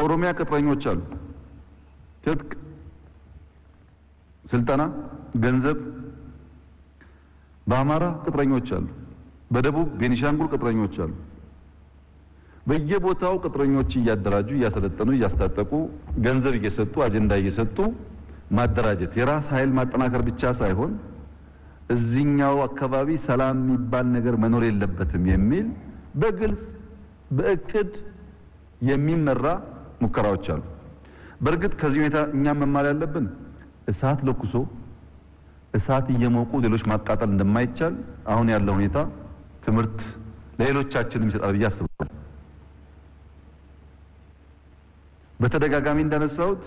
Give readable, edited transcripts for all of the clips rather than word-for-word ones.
በኦሮሚያ ቅጥረኞች አሉ። ትጥቅ፣ ስልጠና፣ ገንዘብ። በአማራ ቅጥረኞች አሉ። በደቡብ ቤኒሻንጉል ቅጥረኞች አሉ። በየቦታው ቅጥረኞች እያደራጁ እያሰለጠኑ እያስታጠቁ ገንዘብ እየሰጡ አጀንዳ እየሰጡ ማደራጀት የራስ ኃይል ማጠናከር ብቻ ሳይሆን እዚህኛው አካባቢ ሰላም የሚባል ነገር መኖር የለበትም የሚል በግልጽ በእቅድ የሚመራ ሙከራዎች አሉ። በእርግጥ ከዚህ ሁኔታ እኛም መማር ያለብን እሳት ለኩሶ እሳት እየሞቁ ሌሎች ማቃጠል እንደማይቻል አሁን ያለው ሁኔታ ትምህርት ለሌሎቻችንም ይሰጣል ብዬ አስባለሁ። በተደጋጋሚ እንዳነሳሁት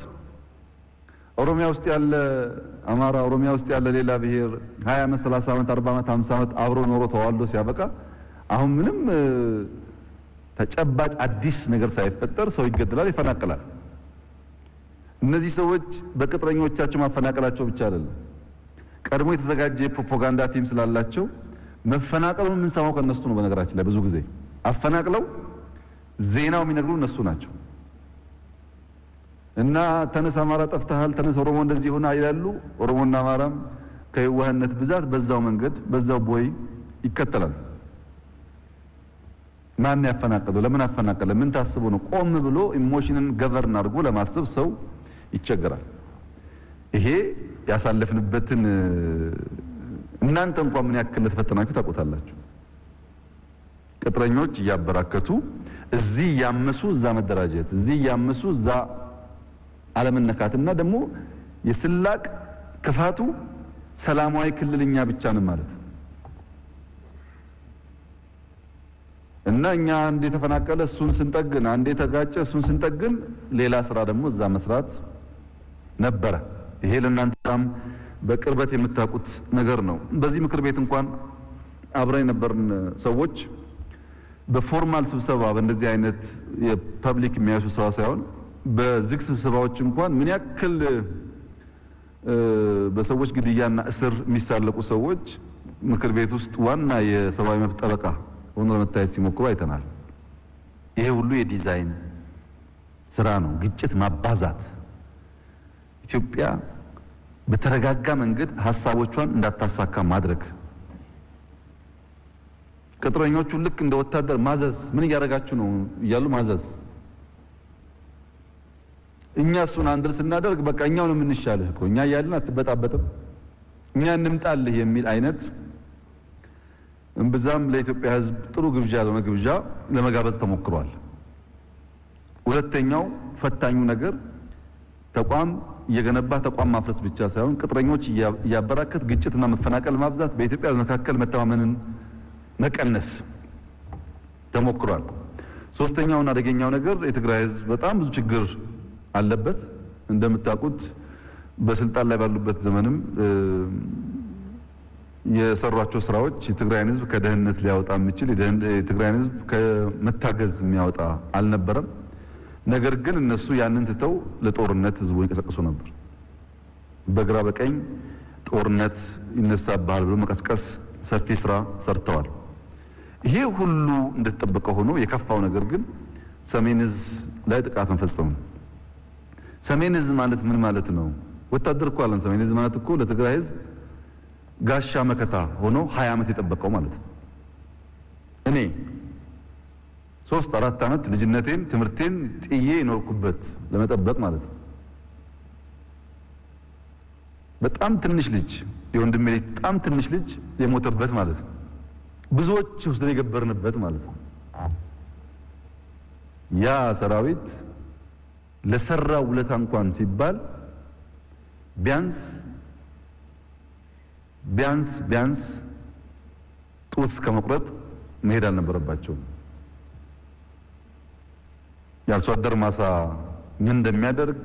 ኦሮሚያ ውስጥ ያለ አማራ፣ ኦሮሚያ ውስጥ ያለ ሌላ ብሔር 20 ዓመት 30 ዓመት 40 ዓመት 50 ዓመት አብሮ ኖሮ ተዋልዶ ሲያበቃ አሁን ምንም ተጨባጭ አዲስ ነገር ሳይፈጠር ሰው ይገደላል፣ ይፈናቀላል። እነዚህ ሰዎች በቅጥረኞቻቸው ማፈናቀላቸው ብቻ አይደለም፣ ቀድሞ የተዘጋጀ ፕሮፓጋንዳ ቲም ስላላቸው መፈናቀሉን የምንሰማው ከነሱ ነው። በነገራችን ላይ ብዙ ጊዜ አፈናቅለው ዜናው የሚነግሩ እነሱ ናቸው። እና ተነስ አማራ ጠፍተሃል፣ ተነስ ኦሮሞ እንደዚህ ሆነ ይላሉ። ኦሮሞና አማራም ከየዋህነት ብዛት በዛው መንገድ በዛው ቦይ ይከተላል። ማን ያፈናቀለው? ለምን አፈናቀለ? ምን ታስቦ ነው? ቆም ብሎ ኢሞሽንን ገቨርን አድርጎ ለማሰብ ሰው ይቸገራል። ይሄ ያሳለፍንበትን እናንተ እንኳን ምን ያክል ተፈተናችሁ ታውቁታላችሁ። ቅጥረኞች እያበራከቱ እዚህ ያመሱ እዛ መደራጀት፣ እዚህ ያመሱ እዛ አለመነካትና ደግሞ የስላቅ ክፋቱ ሰላማዊ ክልልኛ ብቻ ነው ማለት እና እኛ አንዴ ተፈናቀለ እሱን ስንጠግን፣ አንዴ ተጋጨ እሱን ስንጠግን፣ ሌላ ስራ ደግሞ እዛ መስራት ነበረ። ይሄ ለእናንተም በቅርበት የምታውቁት ነገር ነው። በዚህ ምክር ቤት እንኳን አብረን የነበርን ሰዎች በፎርማል ስብሰባ በእንደዚህ አይነት የፐብሊክ የሚያዩ ስብሰባ ሳይሆን በዝግ ስብሰባዎች እንኳን ምን ያክል በሰዎች ግድያና እስር የሚሳለቁ ሰዎች ምክር ቤት ውስጥ ዋና የሰብአዊ መብት ጠበቃ ሆኖ ለመታየት ሲሞክሩ አይተናል። ይሄ ሁሉ የዲዛይን ስራ ነው። ግጭት ማባዛት፣ ኢትዮጵያ በተረጋጋ መንገድ ሐሳቦቿን እንዳታሳካ ማድረግ፣ ቅጥረኞቹ ልክ እንደ ወታደር ማዘዝ፣ ምን እያደረጋችሁ ነው እያሉ ማዘዝ። እኛ እሱን አንድል ስናደርግ በቃ እኛው ነው የምንሻልህ እኮ እኛ እያልን አትበጣበጥም፣ እኛ እንምጣልህ የሚል አይነት እምብዛም ለኢትዮጵያ ሕዝብ ጥሩ ግብዣ ያልሆነ ግብዣ ለመጋበዝ ተሞክሯል። ሁለተኛው ፈታኙ ነገር ተቋም እየገነባ ተቋም ማፍረስ ብቻ ሳይሆን ቅጥረኞች እያበራከት ግጭትና መፈናቀል ማብዛት፣ በኢትዮጵያ መካከል መተማመንን መቀነስ ተሞክሯል። ሶስተኛውና አደገኛው ነገር የትግራይ ሕዝብ በጣም ብዙ ችግር አለበት። እንደምታውቁት በስልጣን ላይ ባሉበት ዘመንም የሰሯቸው ስራዎች የትግራይን ሕዝብ ከደህንነት ሊያወጣ የሚችል የትግራይን ሕዝብ ከመታገዝ የሚያወጣ አልነበረም። ነገር ግን እነሱ ያንን ትተው ለጦርነት ሕዝቡን ይቀሰቅሱ ነበር። በግራ በቀኝ ጦርነት ይነሳባል ብሎ መቀስቀስ ሰፊ ስራ ሰርተዋል። ይሄ ሁሉ እንደተጠበቀ ሆኖ የከፋው ነገር ግን ሰሜን ዕዝ ላይ ጥቃት መፈጸሙ። ሰሜን ዕዝ ማለት ምን ማለት ነው? ወታደር እኮ አለን። ሰሜን ዕዝ ማለት እኮ ለትግራይ ሕዝብ ጋሻ መከታ ሆኖ 20 ዓመት የጠበቀው ማለት ነው። እኔ 3-4 ዓመት ልጅነቴን ትምህርቴን ጥዬ የኖርኩበት ለመጠበቅ ማለት ነው። በጣም ትንሽ ልጅ የወንድሜ ልጅ በጣም ትንሽ ልጅ የሞተበት ማለት ነው። ብዙዎች ውስጥ የገበርንበት ማለት ነው። ያ ሰራዊት ለሰራው ውለታ እንኳን ሲባል ቢያንስ ጡት ከመቁረጥ መሄድ አልነበረባቸውም። የአርሶ አደር ማሳ ምን እንደሚያደርግ፣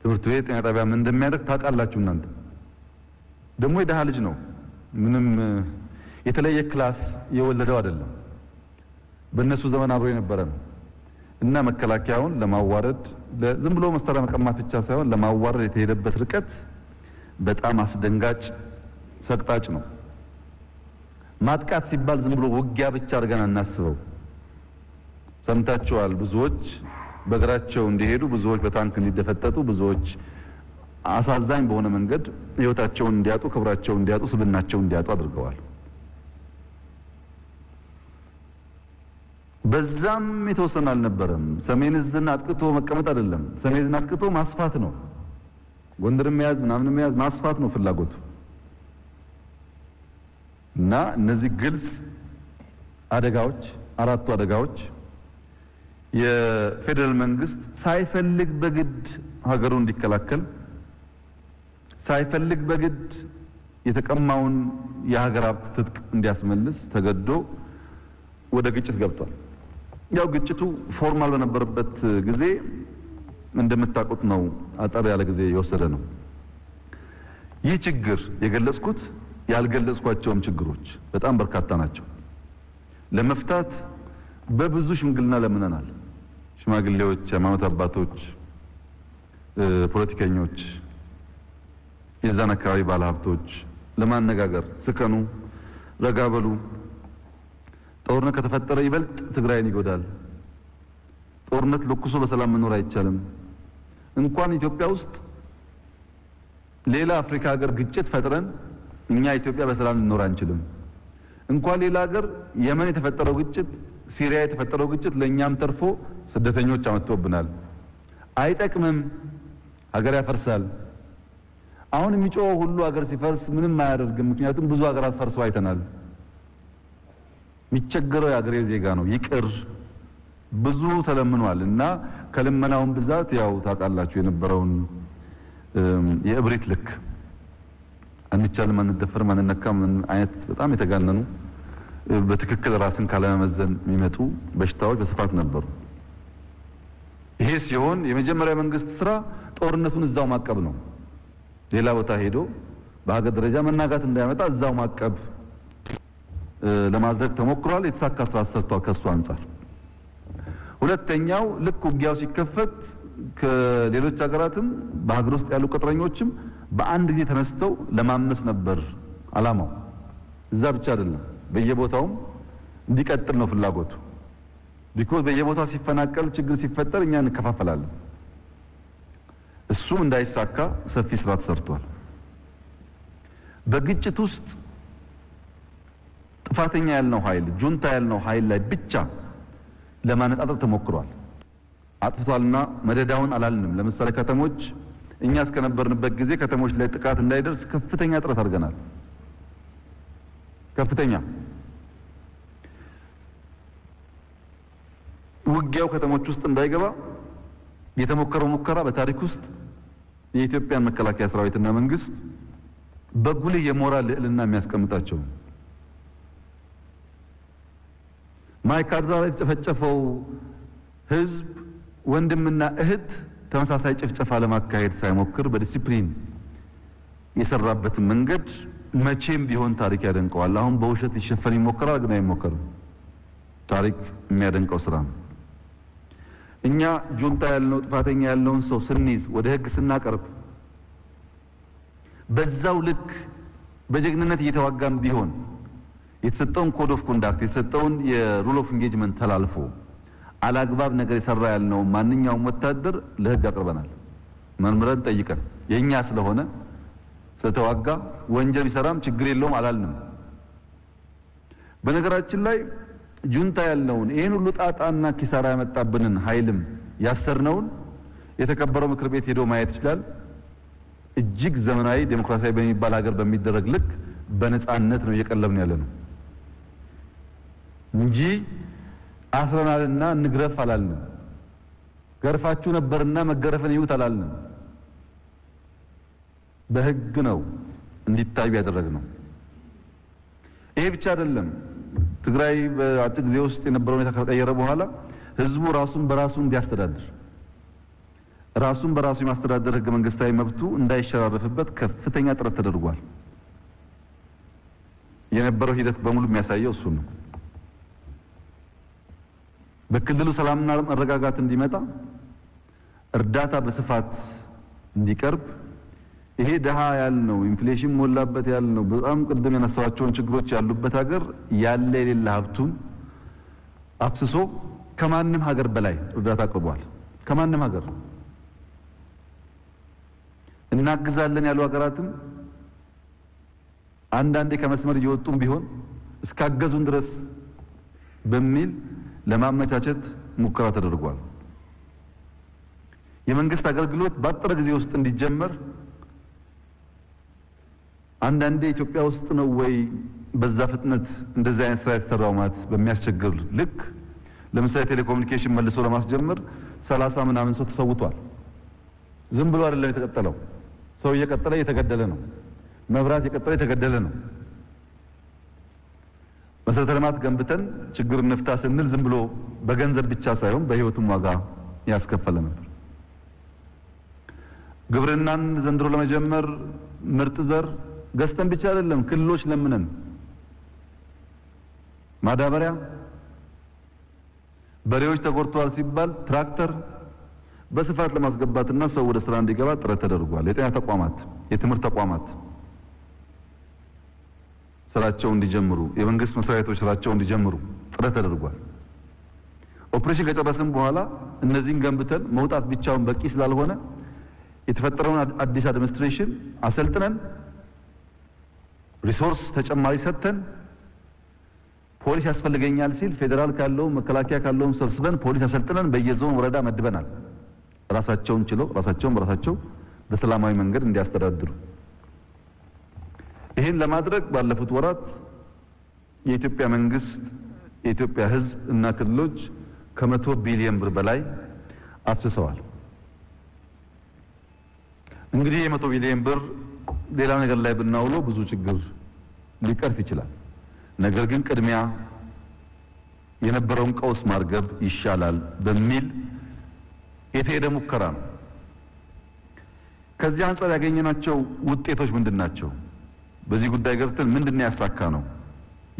ትምህርት ቤት ጤና ጣቢያ ምን እንደሚያደርግ ታውቃላችሁ እናንተ። ደግሞ የደሃ ልጅ ነው። ምንም የተለየ ክላስ የወለደው አይደለም። በእነሱ ዘመን አብሮ የነበረ ነው እና መከላከያውን ለማዋረድ ዝም ብሎ መሳሪያ መቀማት ብቻ ሳይሆን ለማዋረድ የተሄደበት ርቀት በጣም አስደንጋጭ ሰቅጣጭ ነው። ማጥቃት ሲባል ዝም ብሎ ውጊያ ብቻ አድርገን አናስበው። ሰምታችኋል። ብዙዎች በእግራቸው እንዲሄዱ፣ ብዙዎች በታንክ እንዲደፈጠጡ፣ ብዙዎች አሳዛኝ በሆነ መንገድ ህይወታቸውን እንዲያጡ፣ ክብራቸውን እንዲያጡ፣ ስብናቸውን እንዲያጡ አድርገዋል። በዛም የተወሰነ አልነበረም። ሰሜን ዕዝን አጥቅቶ መቀመጥ አይደለም፣ ሰሜን ዕዝን አጥቅቶ ማስፋት ነው። ጎንደርን መያዝ ምናምን መያዝ ማስፋት ነው ፍላጎቱ። እና እነዚህ ግልጽ አደጋዎች፣ አራቱ አደጋዎች የፌደራል መንግስት ሳይፈልግ በግድ ሀገሩን እንዲከላከል፣ ሳይፈልግ በግድ የተቀማውን የሀገር ሀብት ትጥቅ እንዲያስመልስ ተገዶ ወደ ግጭት ገብቷል። ያው ግጭቱ ፎርማል በነበረበት ጊዜ እንደምታውቁት ነው፣ አጠር ያለ ጊዜ የወሰደ ነው። ይህ ችግር የገለጽኩት ያልገለጽኳቸውም ችግሮች በጣም በርካታ ናቸው። ለመፍታት በብዙ ሽምግልና ለምነናል። ሽማግሌዎች፣ ሃይማኖት አባቶች፣ ፖለቲከኞች፣ የዛን አካባቢ ባለሀብቶች ለማነጋገር ስከኑ፣ ረጋ በሉ፣ ጦርነት ከተፈጠረ ይበልጥ ትግራይን ይጎዳል፣ ጦርነት ለኩሶ በሰላም መኖር አይቻልም፣ እንኳን ኢትዮጵያ ውስጥ ሌላ አፍሪካ ሀገር ግጭት ፈጥረን እኛ ኢትዮጵያ በሰላም ልኖር አንችልም፣ እንኳን ሌላ ሀገር የመን የተፈጠረው ግጭት፣ ሲሪያ የተፈጠረው ግጭት ለኛም ተርፎ ስደተኞች አመጥቶብናል፣ አይጠቅምም፣ ሀገር ያፈርሳል። አሁን የሚጮኸው ሁሉ ሀገር ሲፈርስ ምንም አያደርግም፣ ምክንያቱም ብዙ ሀገራት ፈርሰው አይተናል። የሚቸገረው የሀገሬው ዜጋ ነው። ይቅር ብዙ ተለምኗል እና ከልመናውን ብዛት ያው ታውቃላችሁ የነበረውን የእብሪት ልክ አንቻልም፣ አንደፈርም፣ አንነካም አይነት በጣም የተጋነኑ በትክክል ራስን ካለመመዘን የሚመጡ በሽታዎች በስፋት ነበሩ። ይሄ ሲሆን የመጀመሪያ መንግስት ስራ ጦርነቱን እዛው ማቀብ ነው። ሌላ ቦታ ሄዶ በሀገር ደረጃ መናጋት እንዳያመጣ እዛው ማቀብ ለማድረግ ተሞክሯል። የተሳካ ስራ ተሰርቷል ከሱ አንፃር። ሁለተኛው ልክ ውጊያው ሲከፈት ከሌሎች ሀገራትም በሀገር ውስጥ ያሉ ቅጥረኞችም በአንድ ጊዜ ተነስተው ለማመስ ነበር አላማው። እዛ ብቻ አይደለም፣ በየቦታውም እንዲቀጥል ነው ፍላጎቱ። ቢኮዝ በየቦታው ሲፈናቀል ችግር ሲፈጠር እኛ እንከፋፈላለን። እሱም እንዳይሳካ ሰፊ ስራ ተሰርቷል። በግጭት ውስጥ ጥፋተኛ ያልነው ኃይል፣ ጁንታ ያልነው ኃይል ላይ ብቻ ለማነጣጠር ተሞክሯል። አጥፍቷልና መደዳውን አላልንም። ለምሳሌ ከተሞች እኛ እስከነበርንበት ጊዜ ከተሞች ላይ ጥቃት እንዳይደርስ ከፍተኛ ጥረት አድርገናል። ከፍተኛ ውጊያው ከተሞች ውስጥ እንዳይገባ የተሞከረው ሙከራ በታሪክ ውስጥ የኢትዮጵያን መከላከያ ሰራዊትና መንግስት በጉልህ የሞራል ልዕልና የሚያስቀምጣቸው። ማይካድራ ላይ የተጨፈጨፈው ህዝብ ወንድምና እህት ተመሳሳይ ጭፍጨፋ ለማካሄድ ሳይሞክር በዲሲፕሊን የሰራበትን መንገድ መቼም ቢሆን ታሪክ ያደንቀዋል። አሁን በውሸት ይሸፈን ይሞከራል፣ ግን አይሞከርም። ታሪክ የሚያደንቀው ስራ ነው። እኛ ጁንታ ያልነው ጥፋተኛ ያልነውን ሰው ስንይዝ ወደ ህግ ስናቀርብ በዛው ልክ በጀግንነት እየተዋጋም ቢሆን የተሰጠውን ኮድ ኦፍ ኮንዳክት የተሰጠውን የሩል ኦፍ ኢንጌጅመንት ተላልፎ አላግባብ ነገር የሰራ ያልነው ማንኛውም ወታደር ለህግ አቅርበናል። መርምረን ጠይቀን የኛ ስለሆነ ስለተዋጋ ወንጀል ቢሰራም ችግር የለውም አላልንም። በነገራችን ላይ ጁንታ ያልነውን ይሄን ሁሉ ጣጣና ኪሳራ ያመጣብንን ኃይልም ያሰርነውን የተከበረው ምክር ቤት ሄዶ ማየት ይችላል። እጅግ ዘመናዊ ዴሞክራሲያዊ በሚባል ሀገር በሚደረግ ልክ በነፃነት ነው እየቀለብን ያለነው እንጂ አስረናልና እንግረፍ አላልንም። ገርፋችሁ ነበርና መገረፍን ይውት አላልንም። በህግ ነው እንዲታዩ ያደረግነው። ይሄ ብቻ አይደለም። ትግራይ በአጭር ጊዜ ውስጥ የነበረው ሁኔታ ከተቀየረ በኋላ ህዝቡ ራሱን በራሱ እንዲያስተዳድር ራሱን በራሱ የማስተዳደር ህገ መንግስታዊ መብቱ እንዳይሸራረፍበት ከፍተኛ ጥረት ተደርጓል። የነበረው ሂደት በሙሉ የሚያሳየው እሱ ነው። በክልሉ ሰላምና መረጋጋት እንዲመጣ እርዳታ በስፋት እንዲቀርብ ይሄ ደሃ ያልነው ኢንፍሌሽን ሞላበት ያልነው በጣም ቅድም ያነሳዋቸውን ችግሮች ያሉበት ሀገር ያለ የሌለ ሀብቱን አፍስሶ ከማንም ሀገር በላይ እርዳታ አቅርቧል። ከማንም ሀገር እናግዛለን ያሉ ሀገራትም አንዳንዴ ከመስመር እየወጡም ቢሆን እስካገዙን ድረስ በሚል ለማመቻቸት ሙከራ ተደርጓል። የመንግስት አገልግሎት ባጠረ ጊዜ ውስጥ እንዲጀመር አንዳንዴ ኢትዮጵያ ውስጥ ነው ወይ በዛ ፍጥነት እንደዚህ አይነት ስራ የተሰራው ማለት በሚያስቸግር ልክ ለምሳሌ ቴሌኮሙኒኬሽን መልሶ ለማስጀመር 30 ምናምን ሰው ተሰውቷል። ዝም ብሎ አይደለም የተቀጠለው። ሰው እየቀጠለ እየተገደለ ነው። መብራት እየቀጠለ እየተገደለ ነው። መሰረተ ልማት ገንብተን ችግር እንፍታ ስንል ዝም ብሎ በገንዘብ ብቻ ሳይሆን በህይወቱም ዋጋ ያስከፈለ ነበር። ግብርናን ዘንድሮ ለመጀመር ምርጥ ዘር ገዝተን ብቻ አይደለም ክልሎች ለምነን ማዳበሪያ በሬዎች ተጎርተዋል ሲባል ትራክተር በስፋት ለማስገባትና ሰው ወደ ስራ እንዲገባ ጥረት ተደርጓል። የጤና ተቋማት፣ የትምህርት ተቋማት ስራቸው እንዲጀምሩ፣ የመንግስት መስሪያ ቤቶች ስራቸው እንዲጀምሩ ጥረት ተደርጓል። ኦፕሬሽን ከጨረስን በኋላ እነዚህን ገንብተን መውጣት ብቻውን በቂ ስላልሆነ የተፈጠረውን አዲስ አድሚኒስትሬሽን አሰልጥነን ሪሶርስ ተጨማሪ ሰጥተን ፖሊስ ያስፈልገኛል ሲል ፌደራል ካለው መከላከያ ካለው ሰብስበን ፖሊስ አሰልጥነን በየዞን ወረዳ መድበናል። ራሳቸውን ችለው ራሳቸው በሰላማዊ መንገድ እንዲያስተዳድሩ። ይህን ለማድረግ ባለፉት ወራት የኢትዮጵያ መንግስት፣ የኢትዮጵያ ህዝብ እና ክልሎች ከ100 ቢሊዮን ብር በላይ አፍስሰዋል። እንግዲህ የ100 ቢሊዮን ብር ሌላ ነገር ላይ ብናውለው ብዙ ችግር ሊቀርፍ ይችላል። ነገር ግን ቅድሚያ የነበረውን ቀውስ ማርገብ ይሻላል በሚል የተሄደ ሙከራ ነው። ከዚህ አንፃር ያገኘናቸው ውጤቶች ምንድናቸው? በዚህ ጉዳይ ገብተን ምንድነው ያሳካ ነው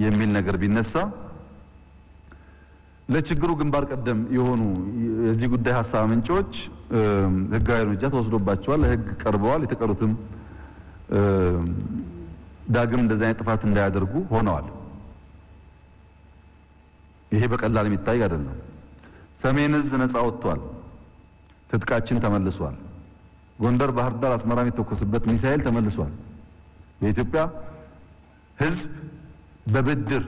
የሚል ነገር ቢነሳ ለችግሩ ግንባር ቀደም የሆኑ የዚህ ጉዳይ ሐሳብ ምንጮች ህጋዊ እርምጃ ተወስዶባቸዋል፣ ለህግ ቀርበዋል። የተቀሩትም ዳግም እንደዚህ አይነት ጥፋት እንዳያደርጉ ሆነዋል። ይሄ በቀላል የሚታይ አይደለም። ሰሜን ዕዝ ነፃ ወጥቷል። ትጥቃችን ተመልሷል። ጎንደር፣ ባህር ዳር፣ አስመራ የተኮሰበት ሚሳኤል ተመልሷል። በኢትዮጵያ ህዝብ በብድር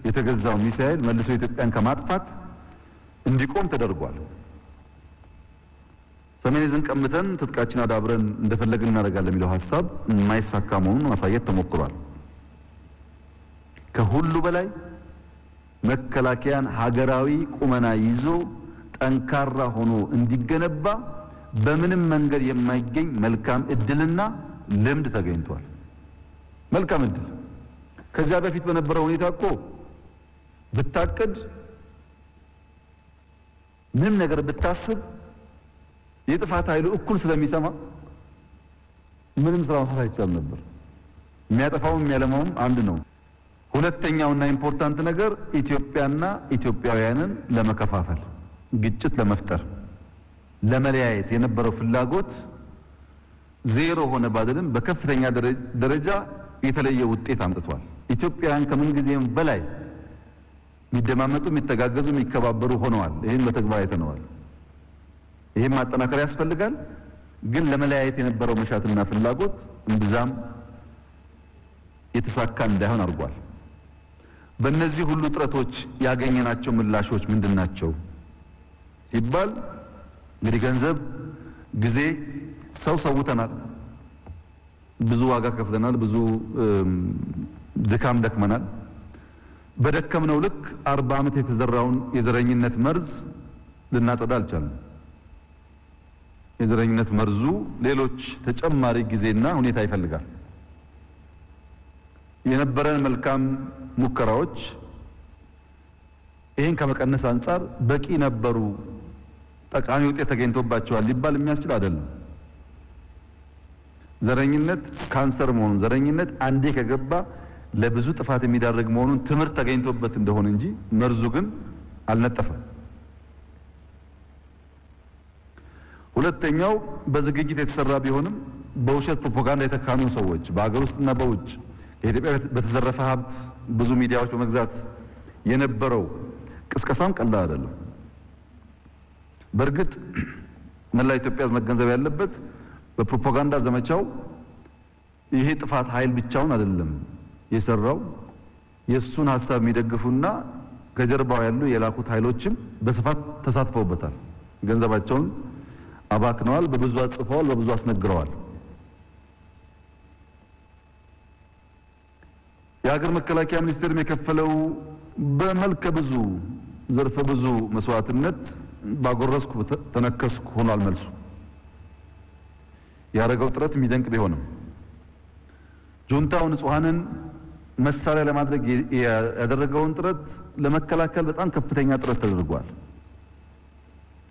የተገዛው ሚሳኤል መልሶ ኢትዮጵያን ከማጥፋት እንዲቆም ተደርጓል። ሰሜን ዕዝን ቀምተን ትጥቃችን አዳብረን እንደፈለግን እናደርጋለን የሚለው ሐሳብ የማይሳካ መሆኑን ማሳየት ተሞክሯል። ከሁሉ በላይ መከላከያን ሀገራዊ ቁመና ይዞ ጠንካራ ሆኖ እንዲገነባ በምንም መንገድ የማይገኝ መልካም እድልና ልምድ ተገኝቷል። መልካም እድል ከዚያ በፊት በነበረው ሁኔታ እኮ ብታቅድ ምንም ነገር ብታስብ የጥፋት ኃይሉ እኩል ስለሚሰማ ምንም ስራ መስራት አይቻልም ነበር። የሚያጠፋውም የሚያለማውም አንድ ነው። ሁለተኛውና ኢምፖርታንት ነገር ኢትዮጵያና ኢትዮጵያውያንን ለመከፋፈል፣ ግጭት ለመፍጠር፣ ለመለያየት የነበረው ፍላጎት ዜሮ ሆነ ባደለም በከፍተኛ ደረጃ የተለየ ውጤት አምጥቷል። ኢትዮጵያውያን ከምን ጊዜም በላይ የሚደማመጡ፣ የሚተጋገዙ፣ የሚከባበሩ ሆነዋል። ይህን በተግባር አይተነዋል። ይህም ማጠናከር ያስፈልጋል። ግን ለመለያየት የነበረው መሻትና ፍላጎት እምብዛም የተሳካ እንዳይሆን አድርጓል። በእነዚህ ሁሉ ጥረቶች ያገኘናቸው ምላሾች ምንድናቸው ሲባል እንግዲህ ገንዘብ፣ ጊዜ፣ ሰው ሰውተናል። ብዙ ዋጋ ከፍለናል። ብዙ ድካም ደክመናል። በደከምነው ልክ 40 ዓመት የተዘራውን የዘረኝነት መርዝ ልናጸዳ አልቻልንም። የዘረኝነት መርዙ ሌሎች ተጨማሪ ጊዜና ሁኔታ ይፈልጋል። የነበረን መልካም ሙከራዎች ይህን ከመቀነስ አንጻር በቂ ነበሩ፣ ጠቃሚ ውጤት ተገኝቶባቸዋል ሊባል የሚያስችል አይደለም። ዘረኝነት ካንሰር መሆኑን፣ ዘረኝነት አንዴ ከገባ ለብዙ ጥፋት የሚዳርግ መሆኑን ትምህርት ተገኝቶበት እንደሆነ እንጂ መርዙ ግን አልነጠፈም። ሁለተኛው በዝግጅት የተሰራ ቢሆንም በውሸት ፕሮፓጋንዳ የተካኑ ሰዎች በአገር ውስጥና በውጭ የኢትዮጵያ በተዘረፈ ሀብት ብዙ ሚዲያዎች በመግዛት የነበረው ቅስቀሳም ቀላል አይደለም። በእርግጥ መላ ኢትዮጵያ መገንዘብ ያለበት በፕሮፓጋንዳ ዘመቻው ይሄ ጥፋት ኃይል ብቻውን አይደለም የሰራው የሱን ሐሳብ የሚደግፉና ከጀርባው ያሉ የላኩት ኃይሎችም በስፋት ተሳትፈውበታል። ገንዘባቸውን አባክነዋል፣ በብዙ አጽፈዋል፣ በብዙ አስነግረዋል። የሀገር መከላከያ ሚኒስቴር የከፈለው በመልከ ብዙ ዘርፈ ብዙ መስዋዕትነት ባጎረስኩ ተነከስኩ ሆኗል መልሱ። ያረጋው ጥረት የሚደንቅ ቢሆንም ጁንታው ንጹሃንን መሳሪያ ለማድረግ ያደረገውን ጥረት ለመከላከል በጣም ከፍተኛ ጥረት ተደርጓል።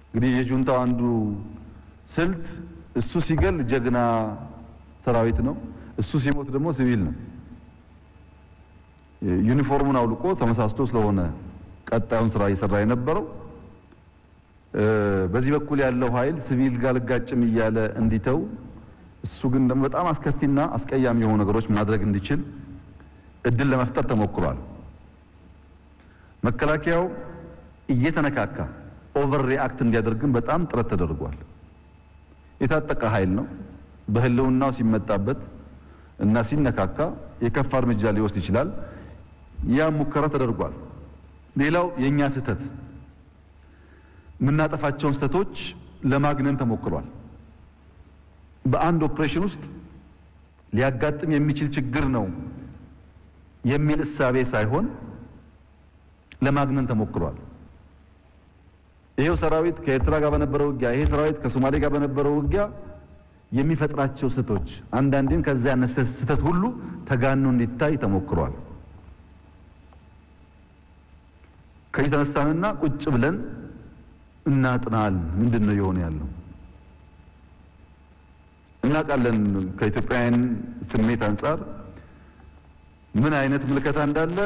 እንግዲህ የጁንታው አንዱ ስልት እሱ ሲገል ጀግና ሰራዊት ነው፣ እሱ ሲሞት ደግሞ ሲቪል ነው። ዩኒፎርሙን አውልቆ ተመሳስቶ ስለሆነ ቀጣዩን ስራ እየሰራ የነበረው በዚህ በኩል ያለው ኃይል ሲቪል ጋር ልጋጭም እያለ እንዲተው እሱ ግን ደግሞ በጣም አስከፊና አስቀያሚ የሆኑ ነገሮች ማድረግ እንዲችል እድል ለመፍጠር ተሞክሯል። መከላከያው እየተነካካ ኦቨር ሪአክት እንዲያደርግም በጣም ጥረት ተደርጓል። የታጠቀ ኃይል ነው። በህልውናው ሲመጣበት እና ሲነካካ የከፋ እርምጃ ሊወስድ ይችላል። ያ ሙከራ ተደርጓል። ሌላው የኛ ስህተት የምናጠፋቸውን ስህተቶች ለማግነን ተሞክሯል። በአንድ ኦፕሬሽን ውስጥ ሊያጋጥም የሚችል ችግር ነው የሚል እሳቤ ሳይሆን ለማግነን ተሞክሯል። ይሄው ሰራዊት ከኤርትራ ጋር በነበረው ውጊያ፣ ይሄ ሰራዊት ከሶማሌ ጋር በነበረው ውጊያ የሚፈጥራቸው ስህተቶች አንዳንዴም ከዛ ያነሰ ስህተት ሁሉ ተጋኖ እንዲታይ ተሞክሯል። ከዚህ ተነሳንና ቁጭ ብለን እናጥናል። ምንድነው የሆነ ያለው? እናውቃለን ከኢትዮጵያውያን ስሜት አንጻር ምን አይነት ምልከታ እንዳለ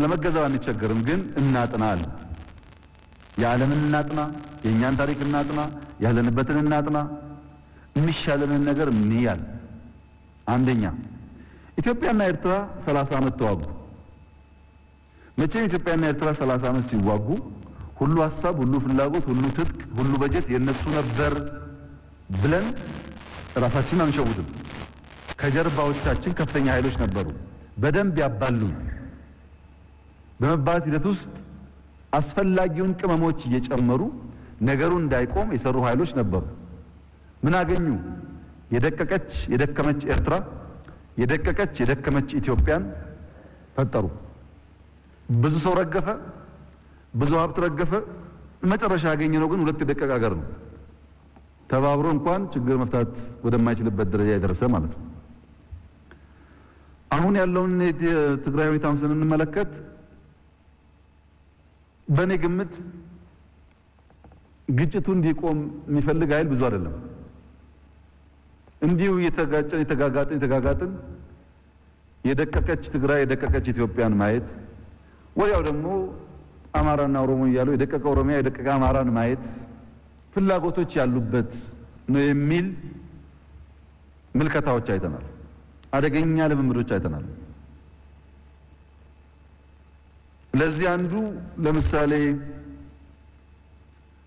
ለመገዛት አንቸገርም። ግን እናጥናል። የዓለምን እናጥና፣ የእኛን ታሪክ እናጥና፣ ያለንበትን እናጥና፣ የሚሻለንን ነገር እንያል። አንደኛ ኢትዮጵያና ኤርትራ 30 ዓመት ተዋጉ። መቼም ኢትዮጵያና ኤርትራ 30 ዓመት ሲዋጉ ሁሉ ሐሳብ፣ ሁሉ ፍላጎት፣ ሁሉ ትጥቅ፣ ሁሉ በጀት የነሱ ነበር ብለን ራሳችንን አንሸውድም። ከጀርባዎቻችን ከፍተኛ ኃይሎች ነበሩ፣ በደንብ ያባሉ። በመባላት ሂደት ውስጥ አስፈላጊውን ቅመሞች እየጨመሩ ነገሩ እንዳይቆም የሰሩ ኃይሎች ነበሩ። ምን አገኙ? የደቀቀች የደከመች ኤርትራ፣ የደቀቀች የደከመች ኢትዮጵያን ፈጠሩ። ብዙ ሰው ረገፈ፣ ብዙ ሀብት ረገፈ። መጨረሻ ያገኘነው ግን ሁለት የደቀቀ ሀገር ነው። ተባብሮ እንኳን ችግር መፍታት ወደማይችልበት ደረጃ የደረሰ ማለት ነው። አሁን ያለውን የትግራይ ሁኔታ ስንመለከት በእኔ ግምት ግጭቱ እንዲቆም የሚፈልግ ኃይል ብዙ አይደለም። እንዲሁ የተጋጋጥን የደቀቀች ትግራይ የደቀቀች ኢትዮጵያን ማየት፣ ወዲያው ደግሞ አማራና ኦሮሞ እያሉ የደቀቀ ኦሮሚያ የደቀቀ አማራን ማየት ፍላጎቶች ያሉበት ነው የሚል ምልከታዎች አይተናል። አደገኛ ልምምዶች አይተናል። ለዚህ አንዱ ለምሳሌ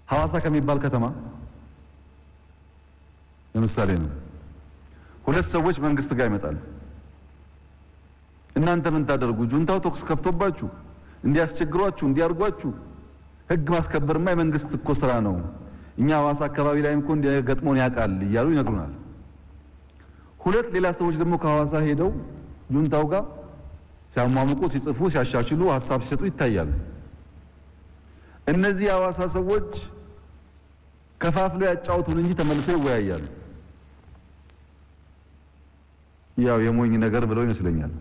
ሐዋሳ ከሚባል ከተማ ለምሳሌ ነው። ሁለት ሰዎች መንግስት ጋር ይመጣሉ። እናንተ ምን ታደርጉ? ጁንታው ተኩስ ከፍቶባችሁ እንዲያስቸግሯችሁ እንዲያርጓችሁ ህግ ማስከበርማ የመንግስት እኮ ስራ ነው። እኛ ሐዋሳ አካባቢ ላይም እኮ እንዲገጥሞን ያውቃል እያሉ ይነግሩናል። ሁለት ሌላ ሰዎች ደግሞ ከሐዋሳ ሄደው ጁንታው ጋር ሲያሟሙቁ፣ ሲጽፉ፣ ሲያሻሽሉ፣ ሐሳብ ሲሰጡ ይታያሉ። እነዚህ ሐዋሳ ሰዎች ከፋፍለው ያጫውቱን እንጂ ተመልሰው ይወያያሉ። ያው የሞኝ ነገር ብለው ይመስለኛል።